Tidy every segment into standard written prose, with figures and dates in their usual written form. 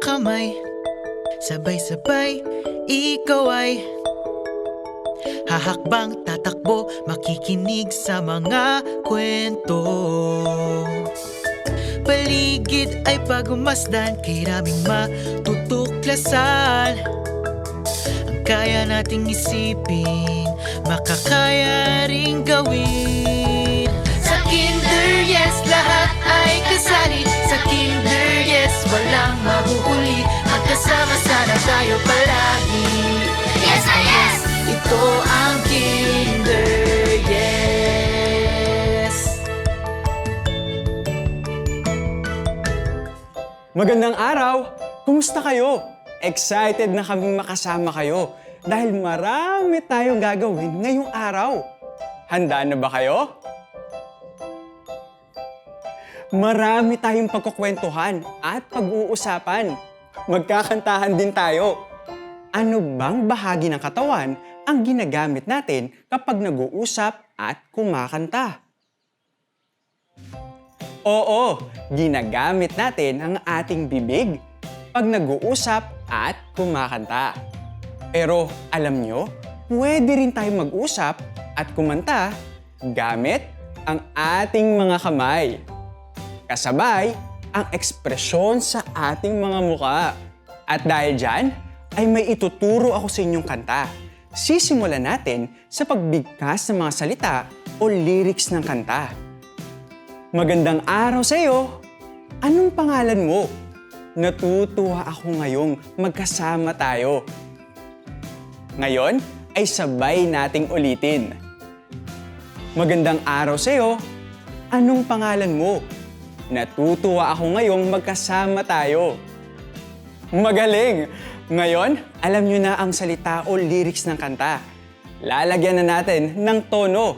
kamay, sabay-sabay, ikaw ay hahakbang, tatakbo, makikinig sa mga kwento. Paligid ay pagmasdan, kay raming matutuklasan. Ang kaya nating isipin, makakaya ring gawin. Sa Kinder Yes, lahat ay kasali. Sa Kinder Yes, walang mahuhuli. Magkasama sana tayo palagi. Yes na yes! Ito ang Kinder Yes. Magandang araw! Kumusta kayo? Excited na kaming makasama kayo dahil marami tayong gagawin ngayong araw. Handa na ba kayo? Marami tayong pagkukwentuhan at pag-uusapan. Magkakantahan din tayo. Ano bang bahagi ng katawan ang ginagamit natin kapag nag-uusap at kumakanta? Oo, ginagamit natin ang ating bibig pag nag-uusap at kumakanta. Pero alam nyo, pwede rin tayong mag-usap at kumanta gamit ang ating mga kamay. Kasabay ang ekspresyon sa ating mga muka. At dahil dyan, ay may ituturo ako sa inyong kanta. Sisimulan natin sa pagbigkas ng mga salita o lyrics ng kanta. Magandang araw sa iyo! Anong pangalan mo? Natutuwa ako ngayong magkasama tayo. Ngayon ay sabay nating ulitin. Magandang araw sa iyo! Anong pangalan mo? Natutuwa ako ngayong magkasama tayo. Magaling! Ngayon, alam nyo na ang salita o lyrics ng kanta. Lalagyan na natin ng tono.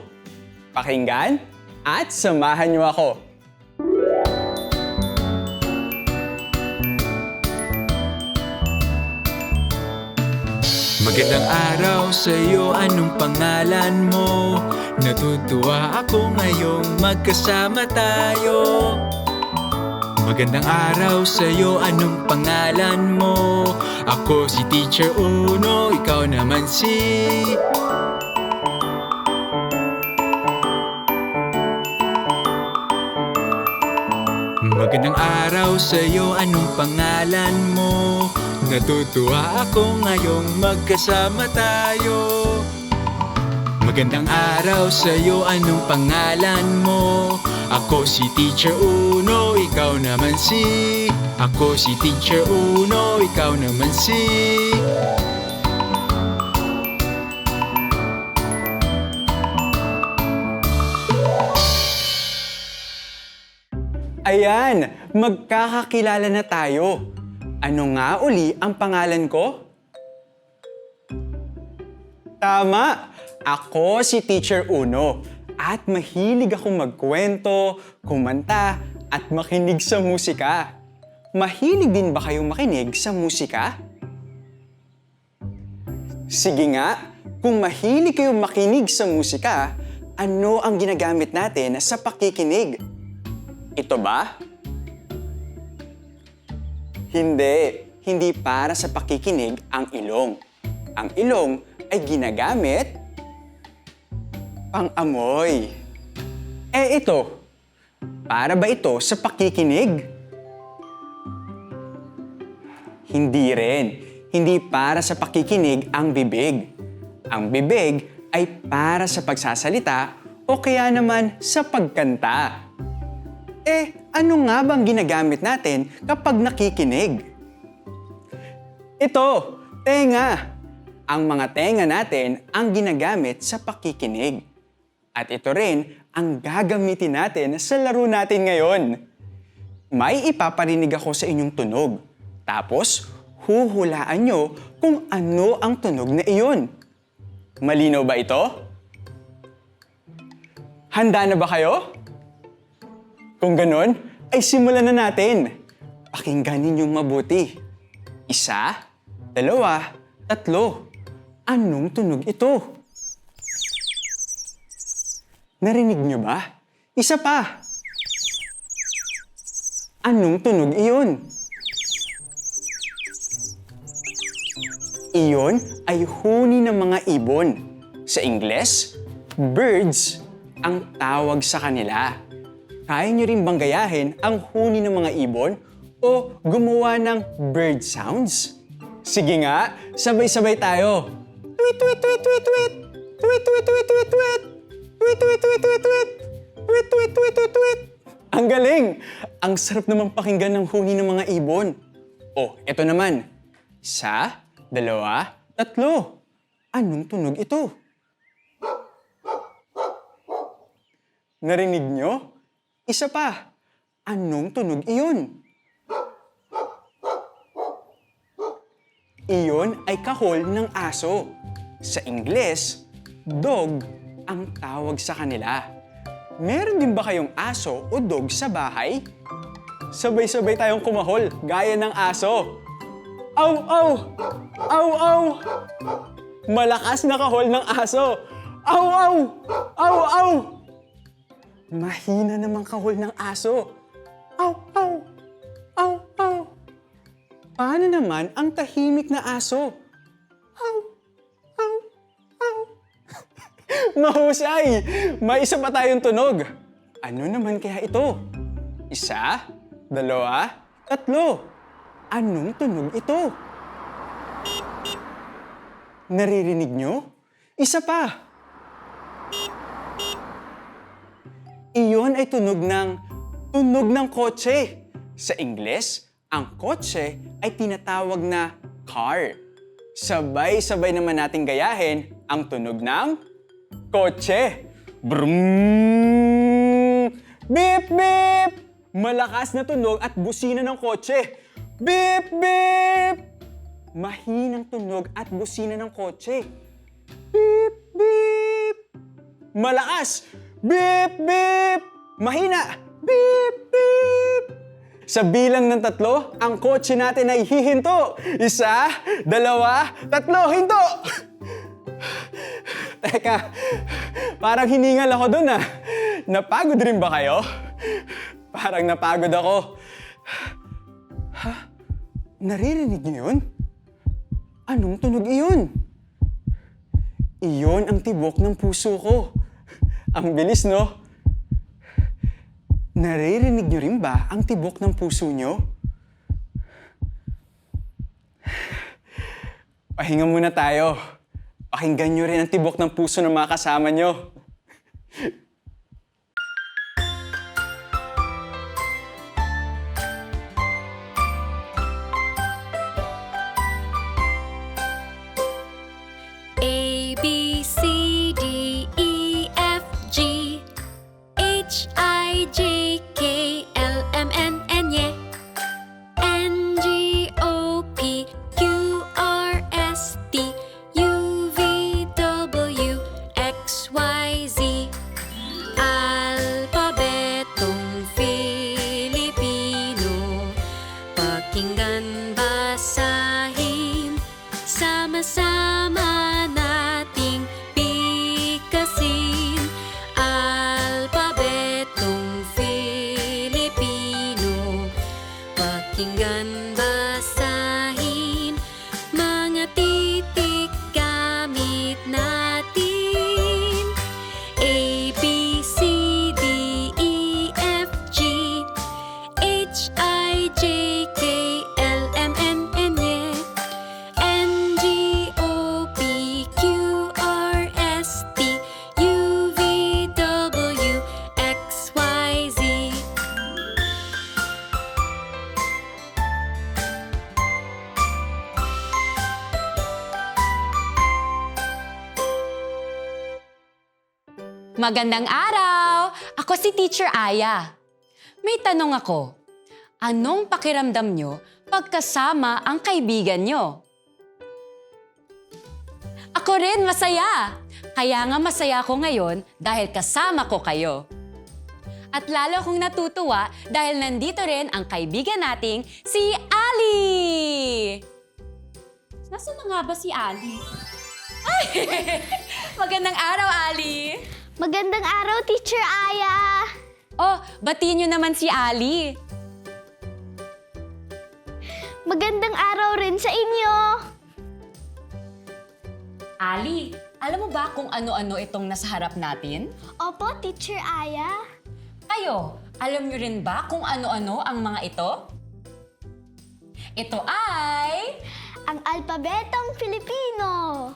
Pakinggan at samahan nyo ako. Magandang araw sa'yo, anong pangalan mo? Natutuwa ako ngayong magkasama tayo. Magandang araw sa'yo, anong pangalan mo? Ako si Teacher Uno, ikaw naman si... Magandang araw sa'yo, anong pangalan mo? Natutuwa ako ngayong magkasama tayo. Magandang araw sa'yo, anong pangalan mo? Ako si Teacher Uno, ikaw naman si... Ako si Teacher Uno, ikaw naman si... Ayan, magkakakilala na tayo. Ano nga uli ang pangalan ko? Tama! Ako si Teacher Uno at mahilig akong magkwento, kumanta at makinig sa musika. Mahilig din ba kayong makinig sa musika? Sige nga, kung mahilig kayong makinig sa musika, ano ang ginagamit natin sa pakikinig? Ito ba? Hindi para sa pakikinig ang ilong. Ang ilong ay ginagamit pang-amoy. Ito, para ba ito sa pakikinig? Hindi rin. Hindi para sa pakikinig ang bibig. Ang bibig ay para sa pagsasalita o kaya naman sa pagkanta. Ano nga bang ginagamit natin kapag nakikinig? Ito, tenga. Ang mga tenga natin ang ginagamit sa pakikinig. At ito rin ang gagamitin natin sa laro natin ngayon. May ipaparinig ako sa inyong tunog. Tapos, huhulaan nyo kung ano ang tunog na iyon. Malinaw ba ito? Handa na ba kayo? Kung ganon, ay simulan na natin. Pakinggan ninyong mabuti. 1, 2, 3. Anong tunog ito? Narinig niyo ba? Isa pa. Anong tunog iyon? Iyon ay huni ng mga ibon. Sa Ingles, birds ang tawag sa kanila. Kaya niyo rin bang gayahin ang huni ng mga ibon o gumawa ng bird sounds? Sige nga, sabay-sabay tayo. Tweet, tweet, tweet, tweet, tweet. Tweet, tweet, tweet, tweet, tweet. Tweet, tweet, tweet, tweet, tweet. Tweet, tweet, tweet, tweet, tweet. Ang galing! Ang sarap naman pakinggan ng huni ng mga ibon. Oh, eto naman. 1, 2, 3. Anong tunog ito? Narinig nyo? Isa pa. Anong tunog iyon? Iyon ay kahol ng aso. Sa Ingles, dog ang tawag sa kanila. Meron din ba kayong aso o dog sa bahay? Sabay-sabay tayong kumahol, gaya ng aso. Aw, aw! Aw, aw! Malakas na kahol ng aso. Aw, aw! Aw, aw! Mahina namang kahol ng aso. Aw, aw! Aw, aw! Paano naman ang tahimik na aso? Aw, aw, aw! Mahusay! May isa pa tayong tunog. Ano naman kaya ito? 1, 2, 3. Anong tunog ito? Naririnig nyo? Isa pa. Iyon ay tunog ng kotse. Sa Ingles, ang kotse ay tinatawag na car. Sabay-sabay naman nating gayahin ang tunog ng kotse. Brum! Beep, beep! Malakas na tunog at busina ng kotse. Beep, beep! Mahinang tunog at busina ng kotse. Beep, beep! Malakas! Beep, beep! Mahina! Beep, beep! Sa bilang ng 3, ang kotse natin ay hihinto. 1, 2, 3, hinto! Teka, parang hiningal ako dun ah. Napagod rin ba kayo? Parang napagod ako. Ha? Naririnig niyo yun? Anong tunog iyon? Iyon ang tibok ng puso ko. Ang bilis, no? Naririnig niyo rin ba ang tibok ng puso niyo? Pahinga muna tayo. Pakinggan niyo rin ang tibok ng puso ng mga kasama niyo. A, B, C, D, E, F, G, H, I, J, K, L, M, N, N, G, O, P, Q, R, S, T, U, V, W, X, Y, Z. Alpabetong Filipino, pakinggan, basahin, sama-sama nating bigkasin. Alpabetong Filipino, pakinggan, basahin, mga titik gamit natin. A, B, C, D, E, F, G, H, I, J, K, L, M, N, N, G, O, P, Q, R, S, T, U, V, W, X, Y, Z. Magandang araw! Ako si Teacher Aya. May tanong ako. Anong pakiramdam nyo pagkasama ang kaibigan nyo? Ako rin masaya! Kaya nga masaya ako ngayon dahil kasama ko kayo. At lalo akong natutuwa dahil nandito rin ang kaibigan nating si Ali! Nasaan na nga ba si Ali? Ay! Magandang araw, Ali! Magandang araw, Teacher Aya! Oh, batiin nyo naman si Ali. Magandang araw rin sa inyo! Ali, alam mo ba kung ano-ano itong nasa harap natin? Opo, Teacher Aya. Kayo, alam niyo rin ba kung ano-ano ang mga ito? Ito ay... Ang alpabetong Filipino.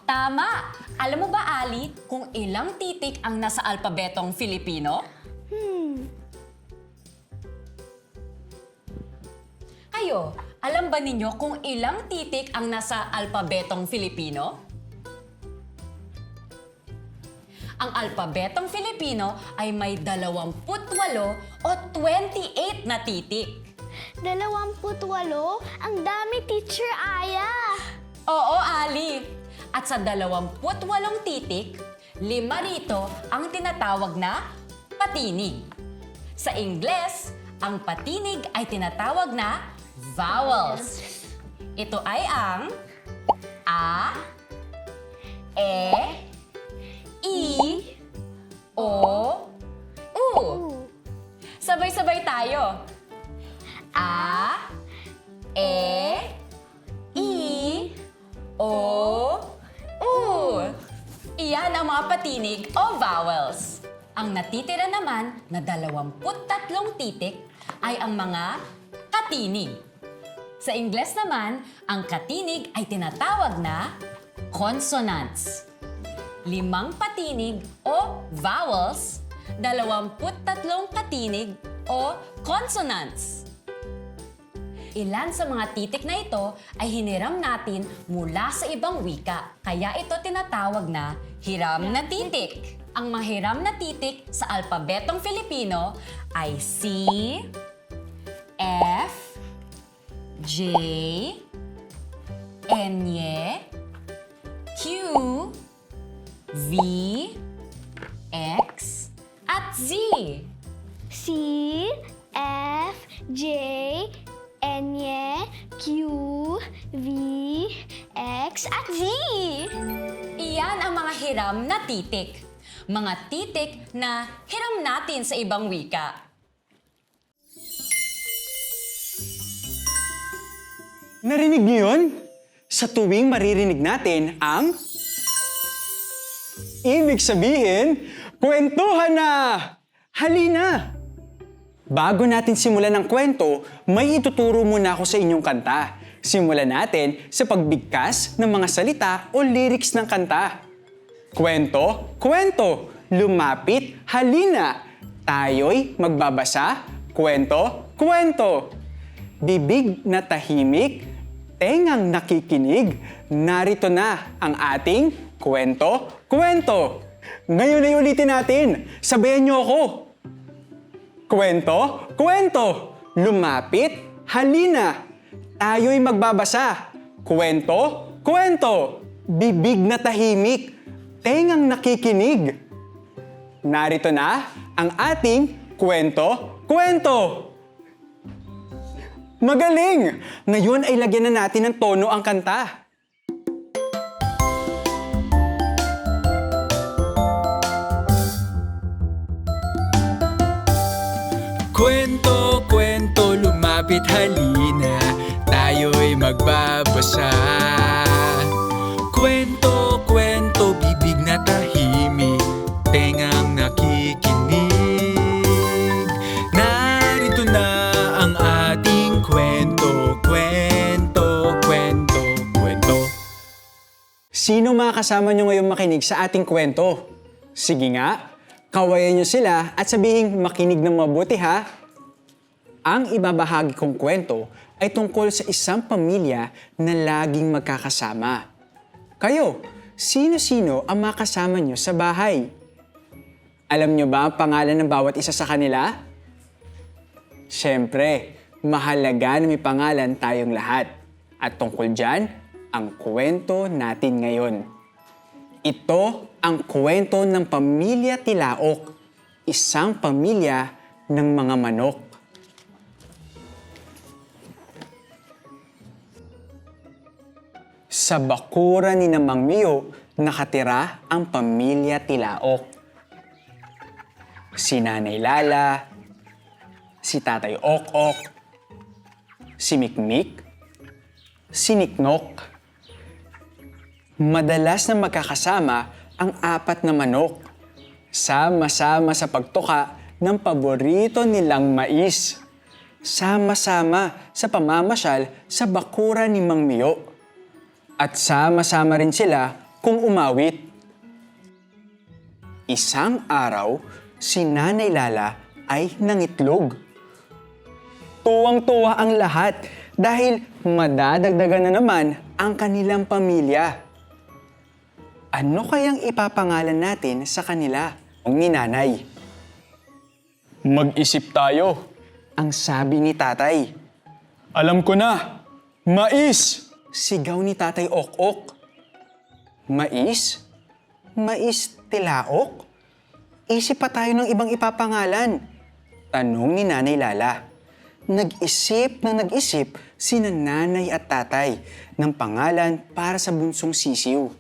Tama! Alam mo ba, Ali, kung ilang titik ang nasa alpabetong Filipino? Kayo, alam ba ninyo kung ilang titik ang nasa alpabetong Filipino? Ang alpabetong Filipino ay may 28 o 28 na titik. 28? Ang dami, Teacher Aya. Oo, Ali. At sa 28 titik, 5 rito ang tinatawag na patinig. Sa Ingles, ang patinig ay tinatawag na vowels. Ito ay ang A, E, I, O, U. Sabay-sabay tayo. A, E, I, O, U. Iyan ang mga patinig o vowels. Ang natitira naman na 23 titik ay ang mga katinig. Sa Ingles naman, ang katinig ay tinatawag na consonants. 5 patinig o vowels, 23 katinig o consonants. Ilan sa mga titik na ito ay hiniram natin mula sa ibang wika, kaya ito tinatawag na hiram na titik. Ang mga hiram na titik sa alpabetong Filipino ay C, F, J, N, Q, V, X, at Z. C, F, J, N, Q, V, X, at Z. Iyan ang mga hiram na titik. Mga titik na hiram natin sa ibang wika. Narinig niyo yun? Sa tuwing maririnig natin ang... Ibig sabihin, kwentuhan na! Halina! Bago natin simulan ang kwento, may ituturo muna ako sa inyong kanta. Simulan natin sa pagbigkas ng mga salita o lyrics ng kanta. Kwento, kwento, lumapit, halina. Tayo'y magbabasa, kwento, kwento. Bibig na tahimik, tengang nakikinig, narito na ang ating kwento, kwento. Ngayon ay ulitin natin, sabayan niyo ako. Kwento, kwento, lumapit, halina. Tayo'y magbabasa, kwento, kwento. Bibig na tahimik, tengang nakikinig. Narito na ang ating kwento, kwento. Magaling! Ngayon ay lagyan na natin ng tono ang kanta. Kwento, kwento, lumapit halina, tayo'y magbabasa. Kwento, kwento, bibig na tahimik, tengang nakikinig. Narito na ang ating kwento, kwento, kwento, kwento. Sino mga kasama nyo ngayong makinig sa ating kwento? Sige nga, kawayan nyo sila at sabihing makinig ng mabuti ha. Ang ibabahagi kong kwento ay tungkol sa isang pamilya na laging magkakasama. Kayo, sino-sino ang makasama nyo sa bahay? Alam nyo ba ang pangalan ng bawat isa sa kanila? Siyempre, mahalaga na may pangalan tayong lahat. At tungkol dyan, ang kwento natin ngayon. Ito ang kwento ng Pamilya Tilaok, isang pamilya ng mga manok. Sa bakuran ni Mang Mio, nakatira ang Pamilya Tilaok. Si Nanay Lala, si Tatay Ok-Ok, si Mikmik, si Niknok, Madalas na magkakasama ang 4 na manok. Sama-sama sa pagtuka ng paborito nilang mais. Sama-sama sa pamamasyal sa bakuran ni Mang Mio. At sama-sama rin sila kung umawit. Isang araw, si Nanay Lala ay nangitlog. Tuwang-tuwa ang lahat dahil madadagdagan na naman ang kanilang pamilya. Ano kayang ipapangalan natin sa kanila? Ang ni Nanay. Mag-isip tayo, ang sabi ni Tatay. Alam ko na, mais! Sigaw ni Tatay Ok-ok. Mais? Mais tilaok? Isip pa tayo ng ibang ipapangalan. Tanong ni Nanay Lala. Nag-isip na nag-isip sina Nanay at Tatay ng pangalan para sa bunsong sisiw.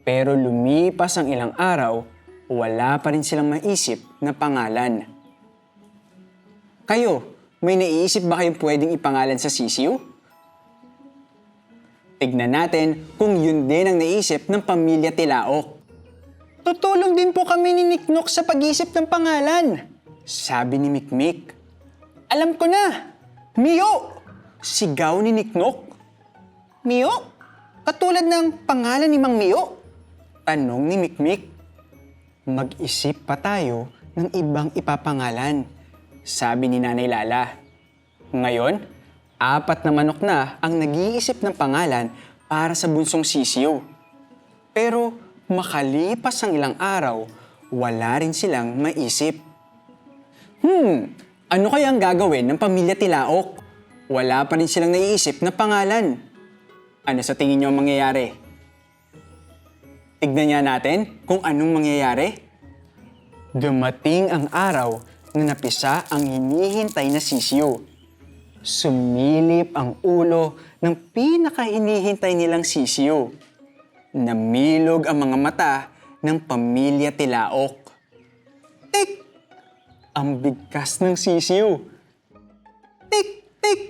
Pero lumipas ang ilang araw, wala pa rin silang maisip na pangalan. Kayo, may naiisip ba kayong pwedeng ipangalan sa sisiw? Tignan natin kung yun din ang naisip ng pamilya Tilaok. Tutulong din po kami ni Niknok sa pag-isip ng pangalan, sabi ni Mikmik. Alam ko na! Mio! Sigaw ni Niknok. Mio? Katulad ng pangalan ni Mang Mio? Tanong ni Mikmik. Mag-isip pa tayo ng ibang ipapangalan, sabi ni Nanay Lala. Ngayon, 4 na manok na ang nag-iisip ng pangalan para sa bunsong sisiw. Pero makalipas ang ilang araw, wala rin silang maisip. Ano kaya ang gagawin ng pamilya Tilaok? Wala pa rin silang naiisip na pangalan. Ano sa tingin niyo ang mangyayari? Tignan niya natin kung anong mangyayari. Dumating ang araw na napisa ang hinihintay na sisiw. Sumilip ang ulo ng pinaka-hinihintay nilang sisiw. Namilog ang mga mata ng pamilya Tilaok. Tik! Ang bigkas ng sisiw. Tik! Tik!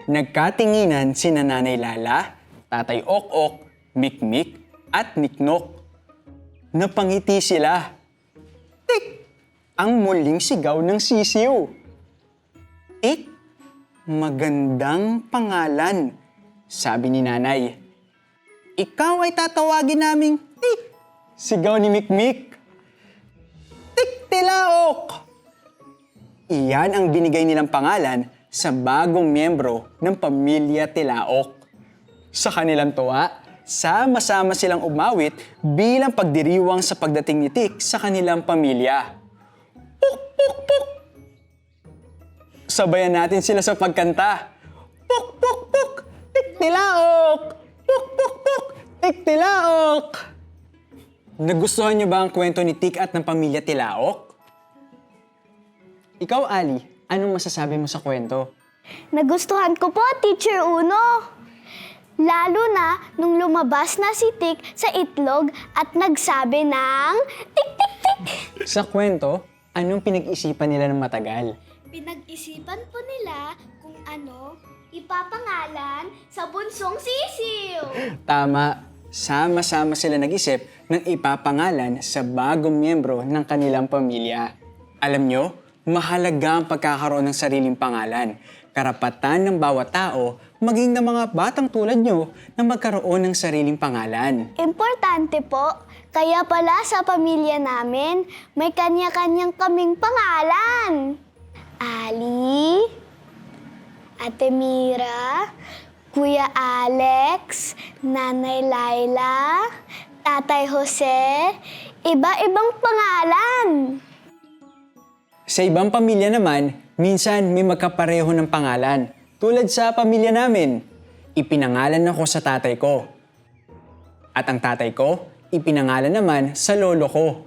Nagkatinginan sina Nanay Lala, Tatay Ok-ok, Mikmik, at Niknok. Napangiti sila. Tik! Ang muling sigaw ng sisiw. Tik! Magandang pangalan, sabi ni Nanay. Ikaw ay tatawagin naming Tik! Sigaw ni Mikmik. Tik Tilaok! Iyan ang binigay nilang pangalan sa bagong miyembro ng pamilya Tilaok. Sa kanilang tuwa, sama-sama silang umawit bilang pagdiriwang sa pagdating ni Tik sa kanilang pamilya. Puk, puk, puk! Sabayan natin sila sa pagkanta. Puk, puk, puk! Tik Tilaok! Puk, puk, puk! Tik Tilaok! Nagustuhan niyo ba ang kwento ni Tik at ng pamilya Tilaok? Ikaw, Ali, anong masasabi mo sa kwento? Nagustuhan ko po, Teacher Uno. Lalo na nung lumabas na si Tik sa itlog at nagsabi ng tik, tik, tik. Sa kwento, anong pinag-isipan nila ng matagal? Pinag-isipan po nila kung ano ipapangalan sa bunsong sisiw. Tama, sama-sama sila nag-isip ng ipapangalan sa bagong miyembro ng kanilang pamilya. Alam nyo, mahalaga ang pagkakaroon ng sariling pangalan. Karapatan ng bawat tao, maging ng mga batang tulad nyo, na magkaroon ng sariling pangalan. Importante po. Kaya pala sa pamilya namin, may kanya-kanyang kaming pangalan. Ali, Ate Mira, Kuya Alex, Nanay Laila, Tatay Jose, iba-ibang pangalan. Sa ibang pamilya naman, minsan may magkapareho ng pangalan. Tulad sa pamilya namin, ipinangalan ako sa tatay ko. At ang tatay ko, ipinangalan naman sa lolo ko.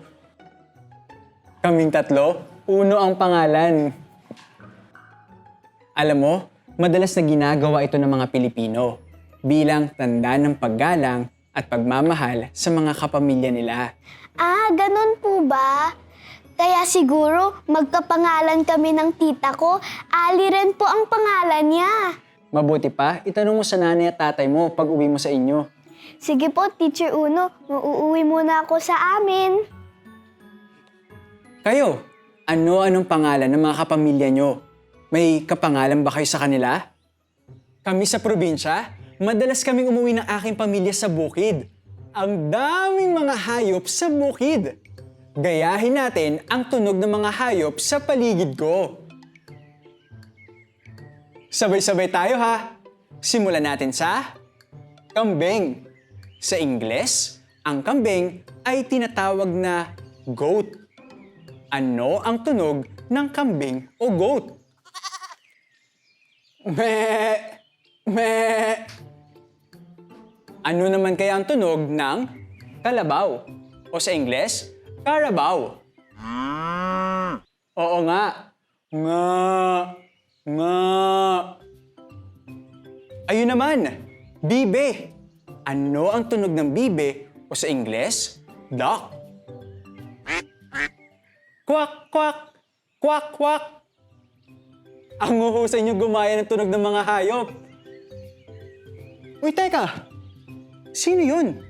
Kaming tatlo, Uno ang pangalan. Alam mo, madalas na ginagawa ito ng mga Pilipino bilang tanda ng paggalang at pagmamahal sa mga kapamilya nila. Ah, ganun po ba? Kaya siguro magkapangalan kami ng tita ko. Ali rin po ang pangalan niya. Mabuti pa, itanong mo sa nanay at tatay mo pag uwi mo sa inyo. Sige po, Teacher Uno. Uuwi muna ako sa amin. Kayo, ano-anong pangalan ng mga kapamilya nyo? May kapangalan ba kayo sa kanila? Kami sa probinsya, madalas kaming umuwi ng aking pamilya sa bukid. Ang daming mga hayop sa bukid. Gayahin natin ang tunog ng mga hayop sa paligid ko. Sabay-sabay tayo ha. Simulan natin sa kambing. Sa Ingles, ang kambing ay tinatawag na goat. Ano ang tunog ng kambing o goat? Me, me. Ano naman kaya ang tunog ng kalabaw? O sa Ingles, carabao. Oo nga. Nga. Nga. Ayun naman, bibe. Ano ang tunog ng bibe o sa Ingles, duck? Quack, quack. Quack, quack. Ang huhusay niyo gumaya ng tunog ng mga hayop. Uy, teka. Sino yun?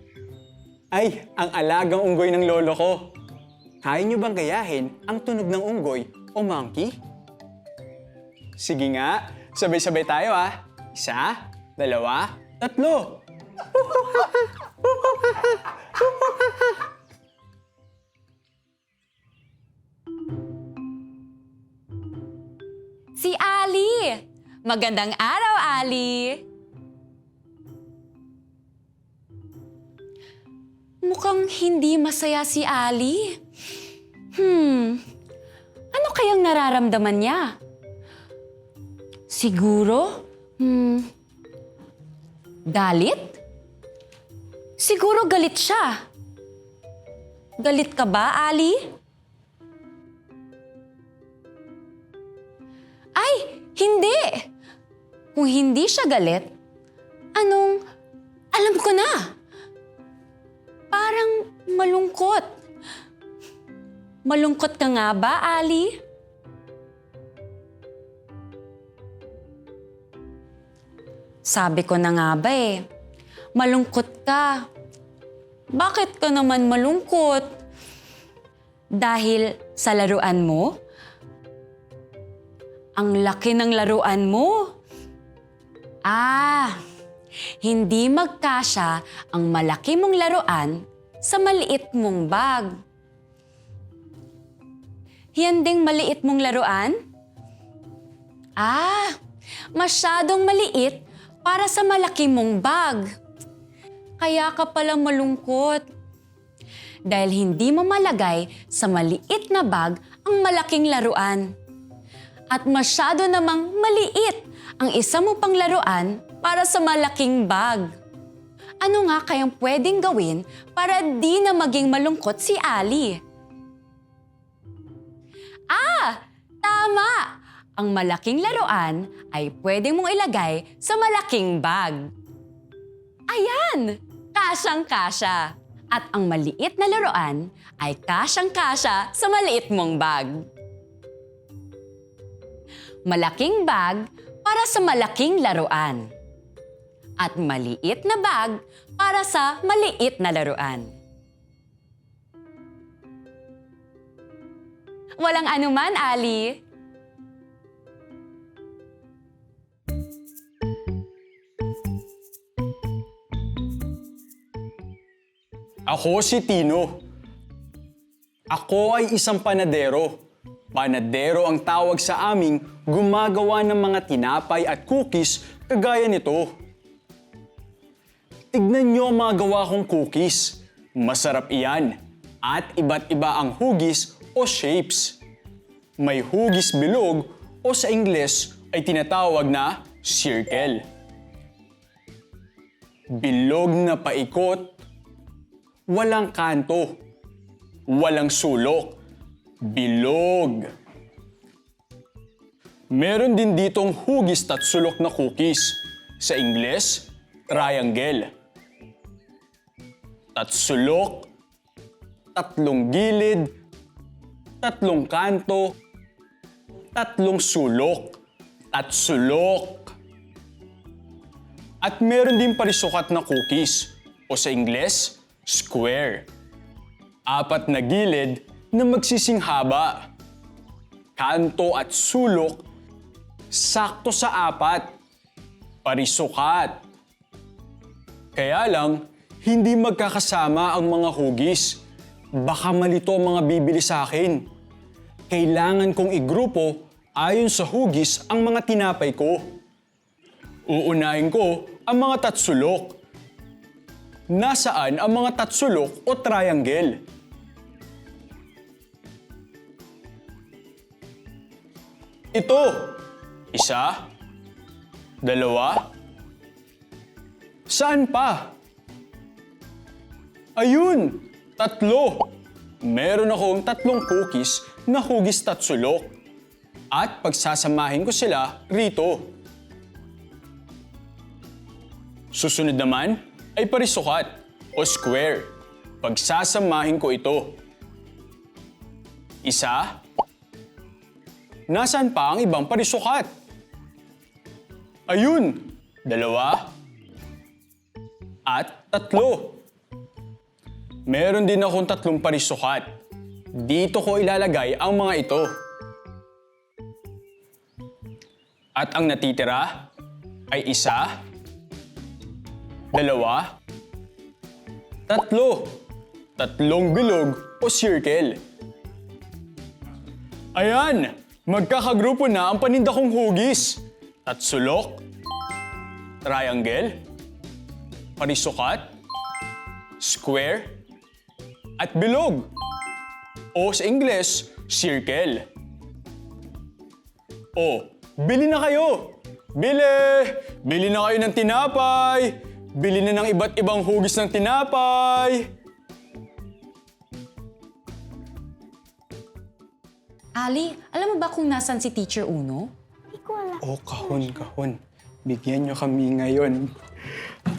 Ay, ang alagang unggoy ng lolo ko. Kaya niyo bang gayahin ang tunog ng unggoy o monkey? Sige nga, sabay-sabay tayo ah. 1, 2, 3. Si Ali! Magandang araw, Ali! Mukhang hindi masaya si Ali. Ano kayang nararamdaman niya? Siguro, galit? Siguro galit siya. Galit ka ba, Ali? Ay, hindi! Kung hindi siya galit, alam ko na. Parang malungkot. Malungkot ka nga ba, Ali? Sabi ko na nga ba malungkot ka. Bakit ka naman malungkot? Dahil sa laruan mo? Ang laki ng laruan mo. Hindi magkasya ang malaki mong laruan sa maliit mong bag. Yan ding maliit mong laruan? Masyadong maliit para sa malaki mong bag. Kaya ka pala malungkot. Dahil hindi mo malagay sa maliit na bag ang malaking laruan. At masyado namang maliit ang isa mo pang laruan para sa malaking bag. Ano nga kayang pwedeng gawin para di na maging malungkot si Ali? Tama! Ang malaking laruan ay pwedeng mong ilagay sa malaking bag. Ayan! Kasyang-kasya. At ang maliit na laruan ay kasyang-kasya sa maliit mong bag. Malaking bag para sa malaking laruan. At maliit na bag para sa maliit na laruan. Walang anuman, Ali. Ako si Tino. Ako ay isang panadero. Panadero ang tawag sa aming gumagawa ng mga tinapay at cookies kagaya nito. Tignan niyo ang mga gawa kong cookies. Masarap iyan. At iba't iba ang hugis o shapes. May hugis bilog o sa Ingles ay tinatawag na circle. Bilog na paikot. Walang kanto. Walang sulok. Bilog. Meron din ditong hugis tatsulok na cookies. Sa Ingles, triangle. Tatsulok, tatlong gilid, tatlong kanto, tatlong sulok, tatsulok. At meron din parisukat na cookies. o sa Ingles, square. 4 na gilid na magsisinghaba. Kanto at sulok, sakto sa 4. Parisukat. Kaya lang, hindi magkakasama ang mga hugis. Baka malito ang mga bibili sa akin. Kailangan kong igrupo ayon sa hugis ang mga tinapay ko. Uunahin ko ang mga tatsulok. Nasaan ang mga tatsulok o triangle? Ito. 1, 2. Saan pa? Ayun! 3. Meron akong 3 cookies na hugis tatsulok. At pagsasamahin ko sila rito. Susunod naman ay parisukat o square. Pagsasamahin ko ito. 1. Nasaan pa ang ibang parisukat? Ayun! 2. At 3. Meron din akong 3 parisukat. Dito ko ilalagay ang mga ito. At ang natitira ay 1, 2, 3. 3 bilog o circle. Ayan! Magkakagrupo na ang paninda kong hugis. Tatsulok, triangle, parisukat, square, at bilog. O sa Ingles, circle. O, bili na kayo! Bili! Bili na kayo ng tinapay! Bili na ng iba't ibang hugis ng tinapay! Ali, alam mo ba kung nasan si Teacher Uno? Hindi ko alam. O, kahon. Bigyan niyo kami ngayon.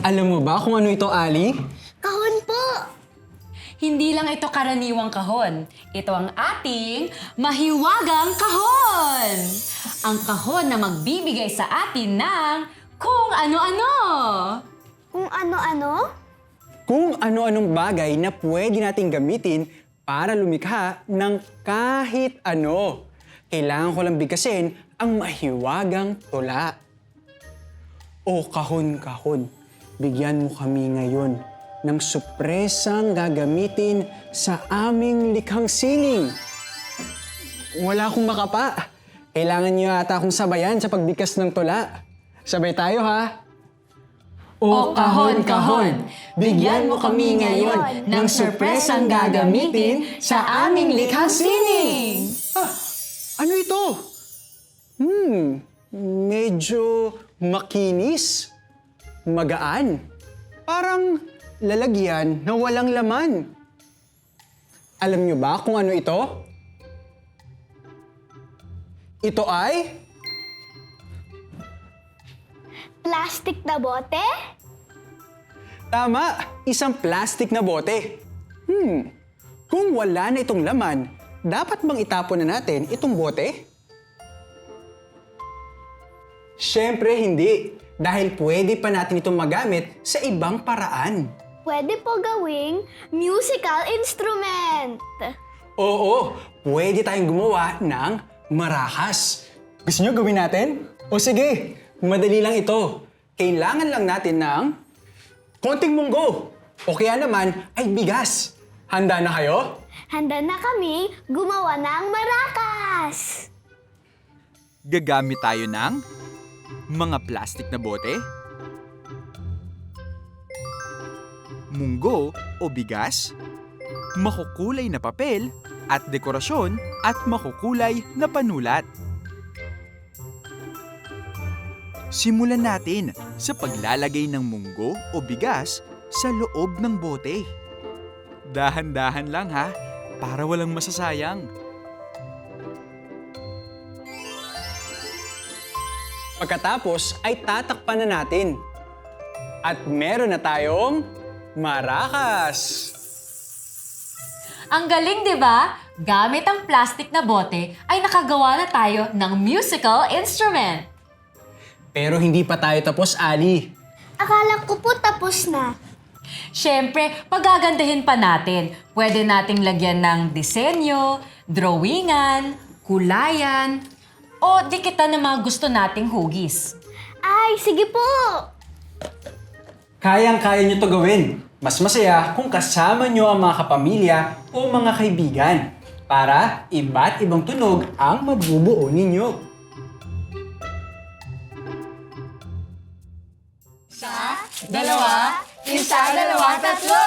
Alam mo ba kung ano ito, Ali? Kahon po! Hindi lang ito karaniwang kahon. Ito ang ating mahiwagang kahon! Ang kahon na magbibigay sa atin ng kung ano-ano! Kung ano-ano? Kung ano-anong bagay na pwede nating gamitin para lumikha ng kahit ano. Kailangan ko lang bigkasin ang mahiwagang tula. O kahon, bigyan mo kami ngayon ng supresang gagamitin sa aming likhang sining. Wala akong makapa. Kailangan niyo ata akong sabayan sa pagbigkas ng tula. Sabay tayo ha. O kahon, bigyan mo kami ngayon ng sorpresang gagamitin sa aming likhang sining. Ano ito? Medyo makinis. Magaan. Parang lalagyan na walang laman. Alam niyo ba kung ano ito? Ito ay Plastic na bote? tama, isang plastic na bote. Kung wala na itong laman, dapat bang itapon na natin itong bote? Siyempre hindi, dahil pwede pa natin itong magamit sa ibang paraan. Pwede po gawing musical instrument. Oo, pwede tayong gumawa ng marahas. Gusto niyo gawin natin? O sige, madali lang ito. Kailangan lang natin ng konting munggo. O kaya naman ay bigas. Handa na kayo? Handa na kami gumawa ng marakas. Gagamit tayo ng mga plastic na bote, munggo o bigas, makukulay na papel at dekorasyon at makukulay na panulat. Simulan natin sa paglalagay ng munggo o bigas sa loob ng bote. Dahan-dahan lang ha, para walang masasayang. Pagkatapos ay tatakpan na natin. At meron na tayong marakas. Ang galing, di ba? Gamit ang plastic na bote ay nakagawa na tayo ng musical instrument. Pero hindi pa tayo tapos, Ali. Akala ko po tapos na. Siyempre, pagagandahin pa natin. Pwede nating lagyan ng disenyo, drawingan, kulayan, o dikitan ng mga gusto nating hugis. Ay, sige po! Kayang-kaya nyo to gawin. Mas masaya kung kasama nyo ang mga kapamilya o mga kaibigan para iba't ibang tunog ang mabubuo ninyo. Dalawa, isa, dalawa, tatlo!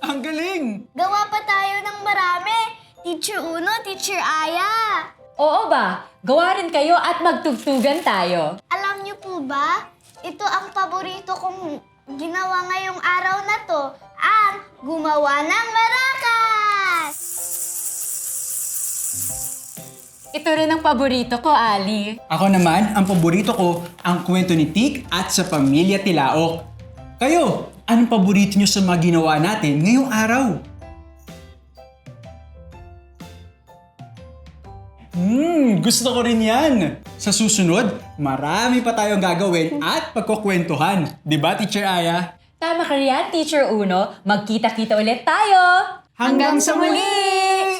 Ang galing! Gawa pa tayo ng marami! Teacher Uno, Teacher Aya! Oo ba? Gawa rin kayo at magtugtugan tayo. Alam niyo po ba, ito ang paborito kong ginawa ngayong araw na to, ang gumawa ng marakas! Ito rin ang paborito ko, Ali. Ako naman, ang paborito ko, ang kwento ni Tik at sa Pamilya Tilaok. Kayo, anong paborito nyo sa mga ginawa natin ngayong araw? Gusto ko rin yan! Sa susunod, marami pa tayong gagawin at pagkukwentuhan. Di ba, Teacher Aya? Tama ka riyan, Teacher Uno. Magkita-kita ulit tayo! Hanggang sa muli!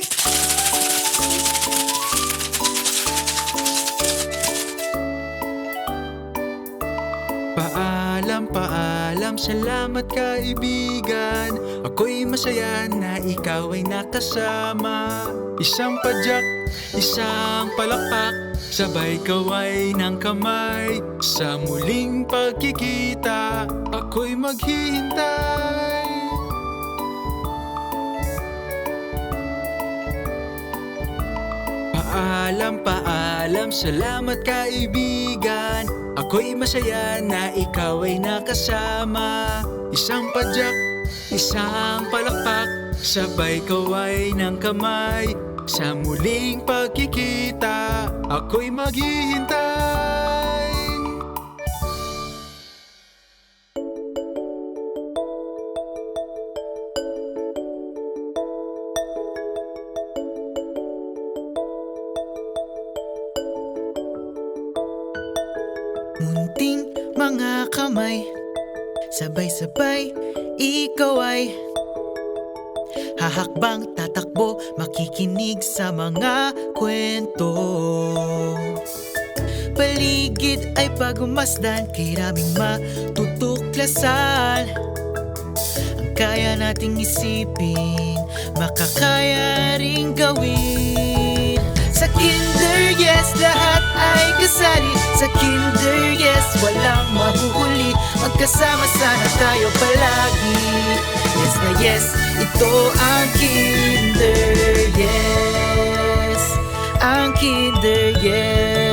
Paalam, paalam, salamat kaibigan. Ako'y masaya na ikaw ay nakasama. Isang padyak, isang palakpak, sabay kaway ng kamay. Sa muling pagkikita, ako'y maghihintay. Paalam, paalam, salamat kaibigan. Ako'y masaya na ikaw ay nakasama. Isang padyak, isang palakpak, sabay kaway ng kamay. Sa muling pagkikita, ako'y maghihintay. Munting mga kamay, sabay-sabay, ikaw ay hahakbang, tatakbo, makikinig sa mga kwento. Paligid ay pagumasdan, kay raming matutuklasan. Ang kaya nating isipin, makakaya ring gawin. Sa kinder, yes, lahat ay kasali. Sa kinder, yes, walang mahuhuli. Magkasama sana tayo palagi. Yes na yes, ito ang kinder, yes. Ang kinder, yes.